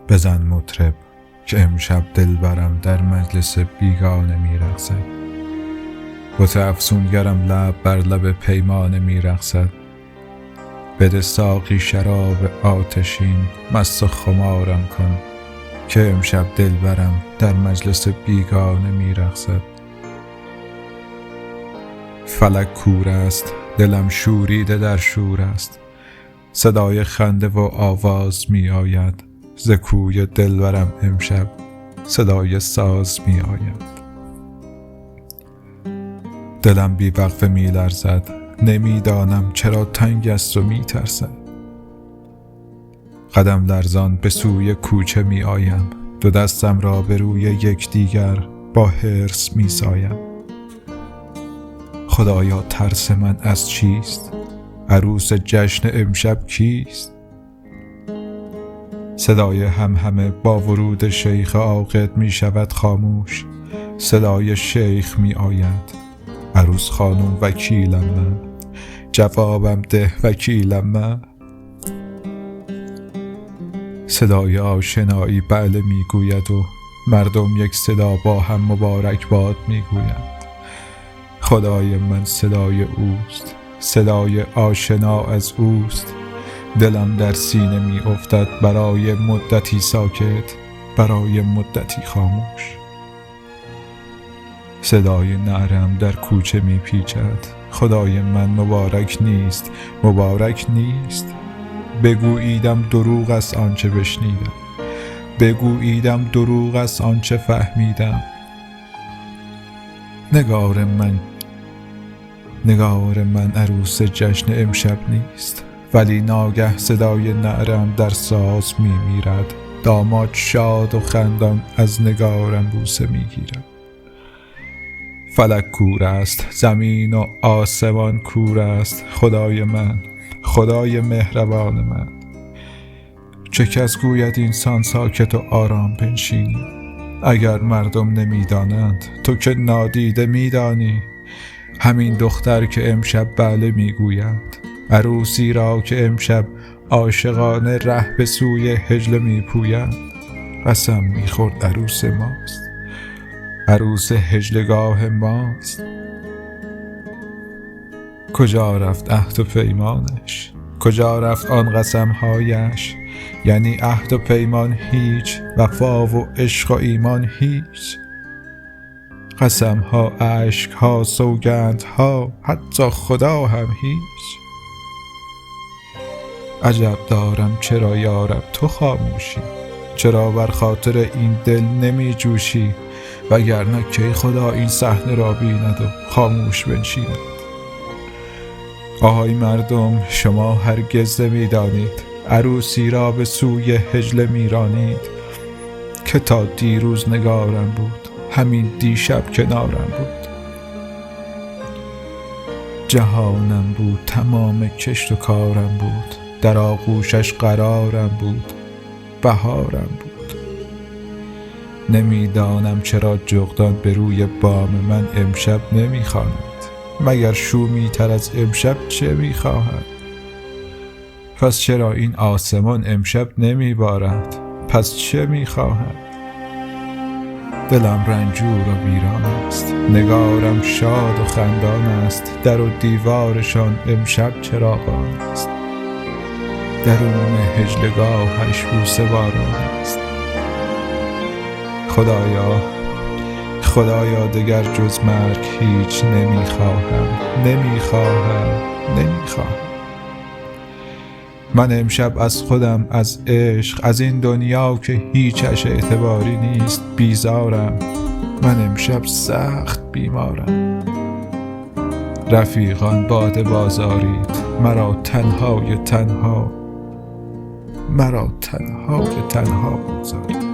بزن مطرب که امشب دلبرم در مجلس بیگانه میرقصد. بت افسونگرم لب بر لب پیمانه میرقصد. بده ساقی شراب آتشین مست و خمارم کن که امشب دلبرم در مجلس بیگانه میرقصد. فلک کور است، دلم شوریده در شور است، صدای خنده و آواز می آید. ز کوی دلبرم امشب صدای ساز می آید. دلم بی وقفه می لرزد، نمی دانم چرا تنگ است و می ترسد. قدم لرزان به سوی کوچه می آیم، دو دستم را به روی یکدیگر با حرص می سایم. خدایا ترس من از چیست؟ عروس جشن امشب کیست؟ صدای همهمه با ورود شیخ عاقد می شود خاموش. صدای شیخ می آید: عروس خانم وکیلم من، جوابم ده وکیلم من. صدای آشنایی بله می گوید و مردم یک صدا با هم مبارک باد می گویند. خدای من صدای اوست، صدای آشنا از اوست. دلم در سینه می افتد، برای مدتی ساکت، برای مدتی خاموش. صدای نعرم در کوچه می پیچد: خدای من مبارک نیست، مبارک نیست. بگوییدم دروغ است آنچه بشنیدم، بگوییدم دروغ است آنچه فهمیدم. نگار من عروس جشن امشب نیست، ولی ناگه صدای نعرم در ساز می میرد. داماد شاد و خندان از نگارم بوسه می گیرد. فلک کور است، زمین و آسمان کور است. خدای من، خدای مهربان من، چه کس گوید اینسان ساکت و آرام بنشینی؟ اگر مردم نمی دانند تو که نادیده می دانی. همین دختر که امشب بله می گوید، عروسی را که امشب عاشقانه ره به سوی حجله می پوید. قسم می خورد عروس ماست، عروس حجلگاه ماست. کجا رفت عهد و پیمانش؟ کجا رفت آن قسمهایش؟ یعنی عهد و پیمان هیچ، وفا و عشق و ایمان هیچ. قسمها، اشکها، سوگندها، حتی خدا هم هیچ. عجب دارم چرا یارب تو خاموشی؟ چرا بر خاطر این دل نمی جوشی؟ وگرنه کی خدا این صحنه را بیند و خاموش بنشیند؟ آهای مردم، شما هرگز نمی دانید عروسی را به سوی حجله می رانید که تا دیروز نگارم بود، همین دیشب کنارم بود. جهانم بود، تمام کشت و کارم بود، در آغوشش قرارم بود، بهارم بود. نمیدانم چرا جغدان به روی بام من امشب نمیخواند. مگر شومی تر از امشب چه میخواهد؟ پس چرا این آسمان امشب نمیبارد؟ پس چه میخواهد؟ دلم رنجور و ویران است، نگارم شاد و خندان است. در و دیوارشان امشب چراغان است، درون حجلگاهش بوسه باران است. خدایا دگر جز مرگ هیچ نمیخواهم، نمیخواهم. من امشب از خودم، از عشق، از این دنیا که هیچش اعتباری نیست بیزارم. من امشب سخت بیمارم. رفیقان باده بازارید، مرا تنهای تنها بگذارید.